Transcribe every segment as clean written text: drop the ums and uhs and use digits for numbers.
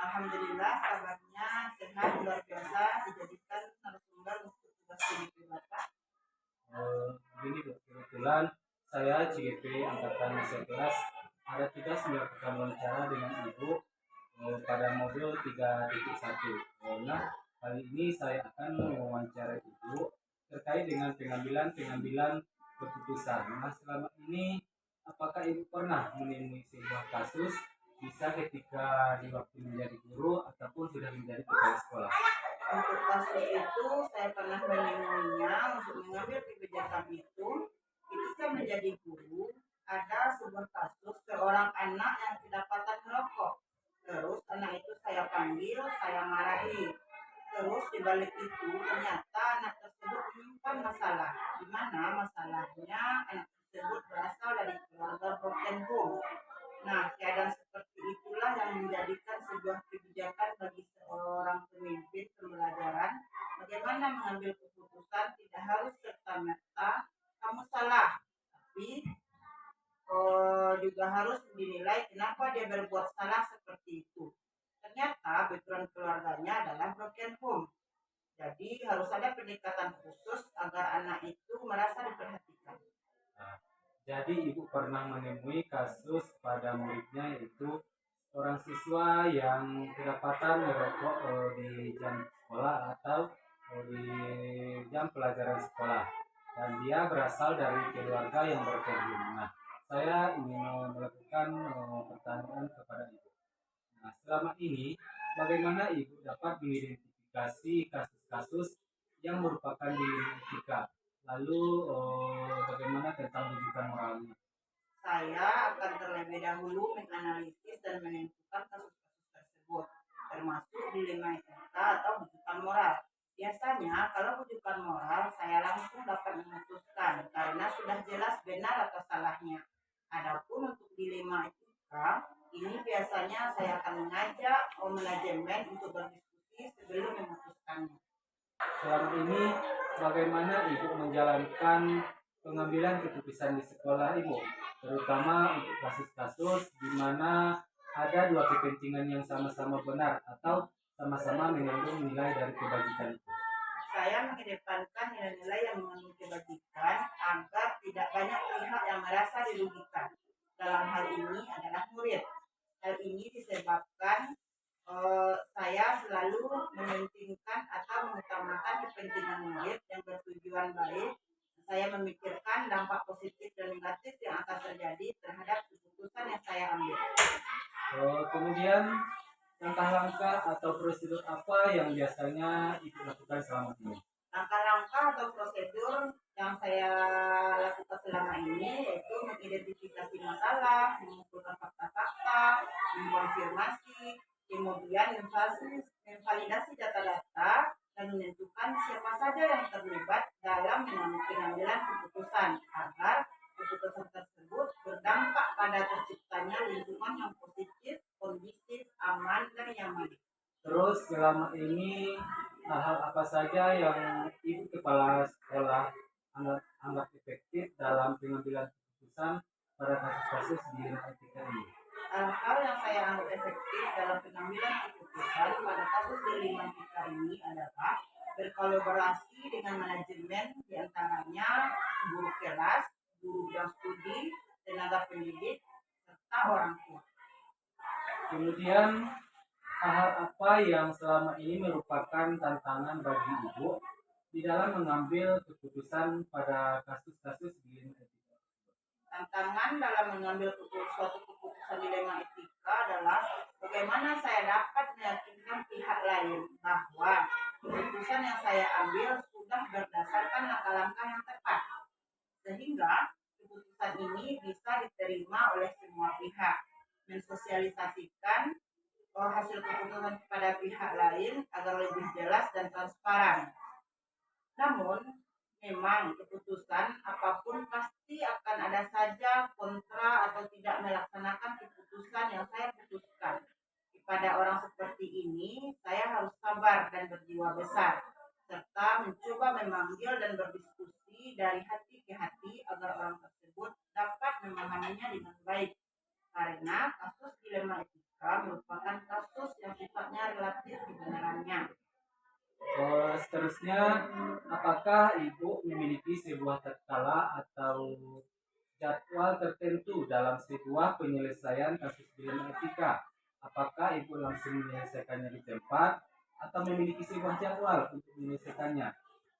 Alhamdulillah kabarnya sehat luar biasa dijadikan narasumber untuk tugas CGP Bapak. Begini Bu, kebetulan saya CGP Angkatan 11 ada tugas melakukan wawancara dengan Ibu pada modul 3.1. Nah, kali ini saya akan mewawancarai Ibu terkait dengan pengambilan keputusan. Nah, selama ini apakah Ibu pernah menemui sebuah kasus bisa ketika di waktu menjadi guru ataupun sudah menjadi kepala sekolah? Untuk kasus itu saya pernah menemuinya untuk mengambil kebijakan itu ketika menjadi guru. Ada sebuah kasus seorang anak yang kedapatan merokok. Terus anak itu saya panggil, saya marahi. Terus di balik itu ternyata anak tersebut menyimpan masalah. Di mana masalahnya anak tersebut berasal dari keluarga broken home. Nah, keadaan seperti itulah yang menjadikan sebuah kebijakan bagi seorang pemimpin pembelajaran bagaimana mengambil keputusan. Tidak harus serta-merta kamu salah, tapi juga harus dinilai kenapa dia berbuat salah seperti itu. Ternyata background keluarganya adalah broken home. Jadi harus ada pendekatan khusus agar anak itu merasa diperhatikan. Nah, jadi Ibu pernah menemui kasus pada muridnya yaitu orang siswa yang kedapatan merokok di jam sekolah atau di jam pelajaran sekolah dan dia berasal dari keluarga yang berkerumun. Nah, saya ingin melakukan pertanyaan kepada Ibu. Nah, selama ini bagaimana Ibu dapat mengidentifikasi kasus-kasus yang merupakan dilema etika? Lalu bagaimana tentang rujukan moralnya? Saya akan terlebih dahulu menganalisis dan menentukan kasus-kasus tersebut, termasuk dilema etika atau rujukan moral. Biasanya kalau rujukan moral saya langsung dapat memutuskan karena sudah jelas benar atau salahnya. Adapun untuk dilema etika, ini biasanya saya akan mengajak manajemen untuk berdiskusi sebelum memutuskannya. Selama ini bagaimana Ibu menjalankan pengambilan keputusan di sekolah Ibu, terutama untuk kasus-kasus di mana ada dua kepentingan yang sama-sama benar atau sama-sama mengandung nilai dari kebajikan itu? Saya mengedepankan nilai-nilai yang mengandung kebajikan agar tidak banyak pihak yang merasa dirugikan. Dalam hal ini adalah murid. Hal ini disebabkan saya selalu mementingkan atau mengutamakan kepentingan murid yang bertujuan baik. Saya memikirkan dampak positif dan negatif yang akan terjadi terhadap keputusan yang saya ambil. Kemudian langkah-langkah atau prosedur apa yang biasanya Ibu lakukan selama ini? Langkah-langkah atau prosedur yang saya lakukan selama ini yaitu mengidentifikasi masalah, mengumpulkan fakta-fakta, mengkonfirmasi, kemudian memvalidasi data-data, dan menentukan siapa saja yang terlibat dalam pengambilan keputusan agar keputusan tersebut berdampak pada terciptanya lingkungan yang positif, kondusif, aman, dan nyaman. Terus selama ini hal apa saja yang Ibu kepala sekolah anggap efektif dalam pengambilan keputusan pada kasus-kasus di etika ini? Hal-hal yang saya anggap efektif dalam pengambilan keputusan pada kasus dilema etika ini adalah berkolaborasi dengan manajemen, diantaranya guru kelas, guru bidang studi, tenaga pendidik, serta orang tua. Kemudian hal apa yang selama ini merupakan tantangan bagi Ibu di dalam mengambil keputusan pada kasus-kasus dilema etika? Tantangan dalam mengambil suatu keputusan dilema etika adalah bagaimana saya dapat meyakinkan pihak lain bahwa keputusan yang saya ambil sudah berdasarkan langkah-langkah yang tepat, sehingga keputusan ini bisa diterima oleh semua pihak. Mensosialisasikan hasil keputusan kepada pihak lain agar lebih jelas dan transparan. Namun, memang keputusan apapun pasti akan ada saja kontra atau tidak melaksanakan keputusan yang saya putuskan. Kepada orang seperti ini, saya harus sabar dan berjiwa besar, serta mencoba memanggil dan berdiskusi dari hati ke hati agar orang tersebut dapat memahaminya dengan baik. Karena kasus dilema etika merupakan kasus yang sifatnya praktis kebenarannya. Seterusnya, apakah Ibu memiliki sebuah skala atau jadwal tertentu dalam sebuah penyelesaian kasus dilema etika? Apakah Ibu langsung menyelesaikannya di tempat atau memiliki sebuah jadwal untuk menyelesaikannya?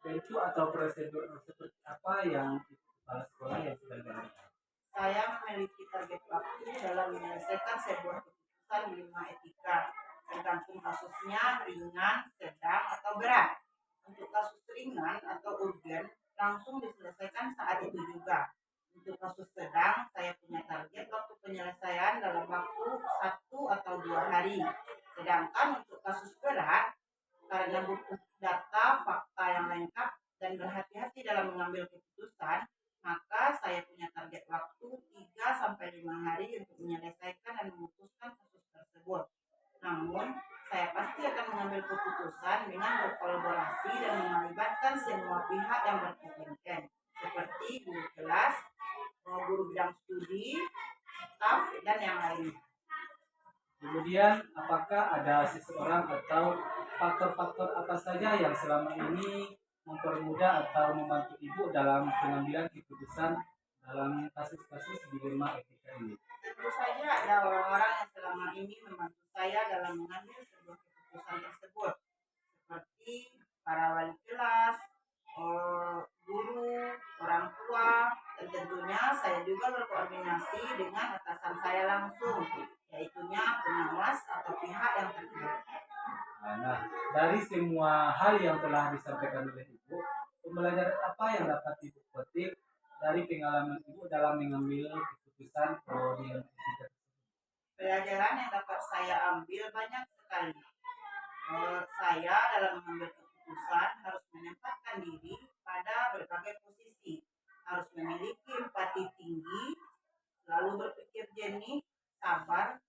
Bentuk atau prosedur seperti apa yang kepala sekolah yang sedang jalankan? Saya memiliki target waktu dalam menyelesaikan sebuah keputusan dilema etika, tergantung kasusnya ringan, sedang, atau berat. Untuk kasus ringan atau urgen, langsung diselesaikan saat itu juga. Untuk kasus sedang, saya punya target waktu penyelesaian dalam waktu 1 atau 2 hari. Sedangkan untuk kasus berat, karena butuh data, fakta yang lengkap, dan berhati-hati dalam mengambil keputusan, maka saya punya target waktu 3 sampai 5 hari untuk menyelesaikan dan memutuskan kasus tersebut. Namun, saya pasti akan mengambil keputusan dengan berkolaborasi dan melibatkan semua pihak yang berkepentingan, seperti guru kelas, guru bidang studi, staf, dan yang lainnya. Kemudian, apakah ada seseorang atau faktor-faktor apa saja yang selama ini mempermudah atau membantu Ibu dalam pengambilan keputusan dalam kasus-kasus dilema etika ini? Tentu saja ada orang-orang yang selama ini membantu saya dalam mengambil sebuah keputusan tersebut, seperti para wali kelas, guru, orang tua, dan tentunya saya juga berkoordinasi dengan atasan saya langsung, yaitunya pengawas atau pihak yang terkait. Nah, dari semua hal yang telah disampaikan oleh Ibu, pembelajaran apa yang dapat Ibu petik dari pengalaman Ibu dalam mengambil keputusan di etika? Pelajaran yang dapat saya ambil banyak sekali. Saya dalam mengambil keputusan harus menempatkan diri pada berbagai posisi, harus memiliki empati tinggi, selalu berpikir jernih, sabar,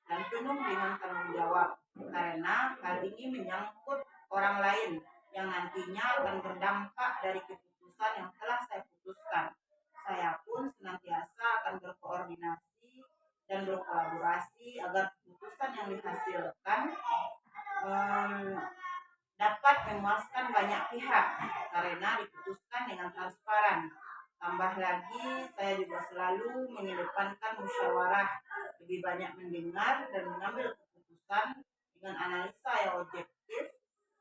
dan penuh dengan tanggung jawab, karena hal ini menyangkut orang lain yang nantinya akan berdampak dari keputusan yang telah saya putuskan. Saya pun senantiasa akan berkoordinasi dan berkolaborasi agar keputusan yang dihasilkan dapat memuaskan banyak pihak karena diputuskan dengan transparan. Tambah lagi, saya juga selalu mengedepankan musyawarah, lebih banyak mendengar dan mengambil keputusan dengan analisa yang objektif.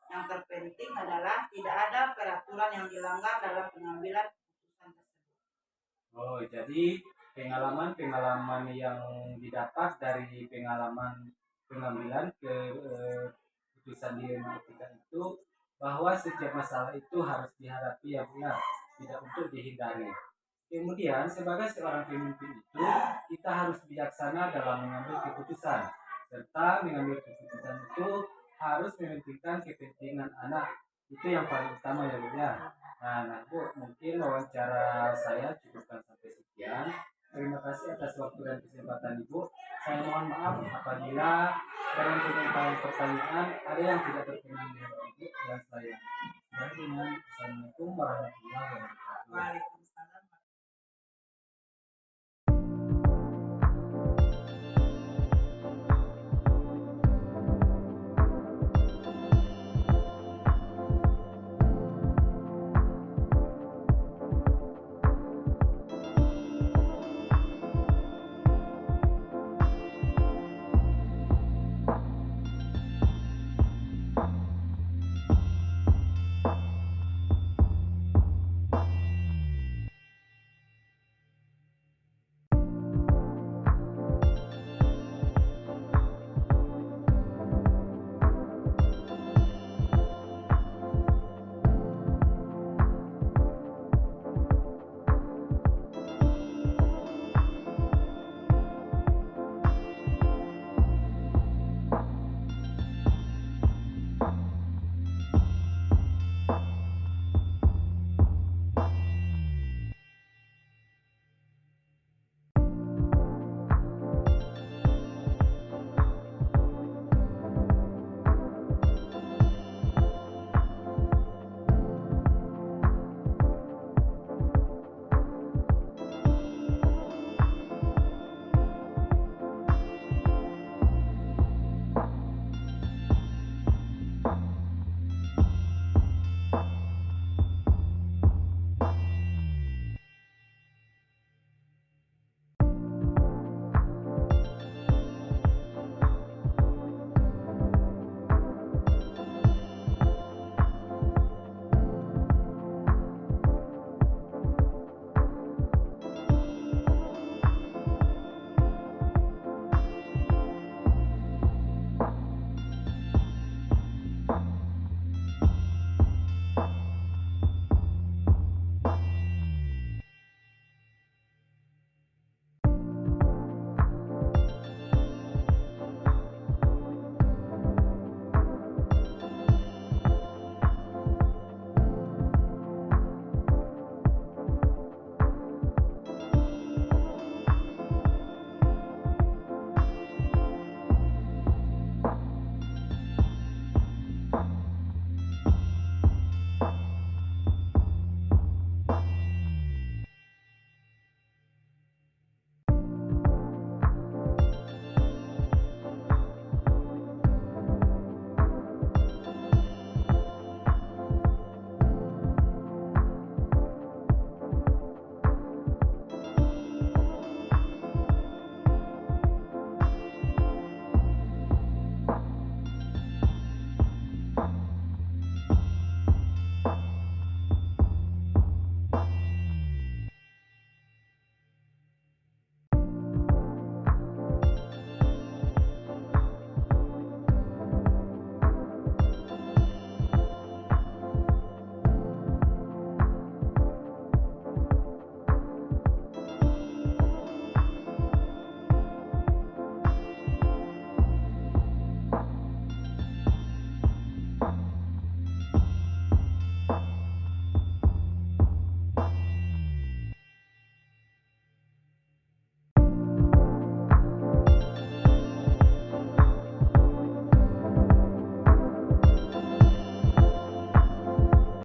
Yang terpenting adalah tidak ada peraturan yang dilanggar dalam pengambilan keputusan tersebut. Oh, jadi pengalaman-pengalaman yang didapat dari pengalaman pengambilan keputusan dilema etika itu bahwa setiap masalah itu harus dihadapi ya Bu ya, tidak untuk dihindari. Kemudian sebagai seorang pemimpin itu kita harus bijaksana dalam mengambil keputusan, serta mengambil keputusan itu harus mementingkan kepentingan anak. Itu yang paling utama ya Bu ya. Nah Bu, mungkin wawancara saya cukupkan sampai sekian. Terima kasih atas waktu dan kesempatan Ibu. Saya mohon maaf apabila dalam penyampaian pertanyaan ada yang tidak terkenan dengan Ibu dan saya. Dan dengan Assalamualaikum warahmatullahi wabarakatuh.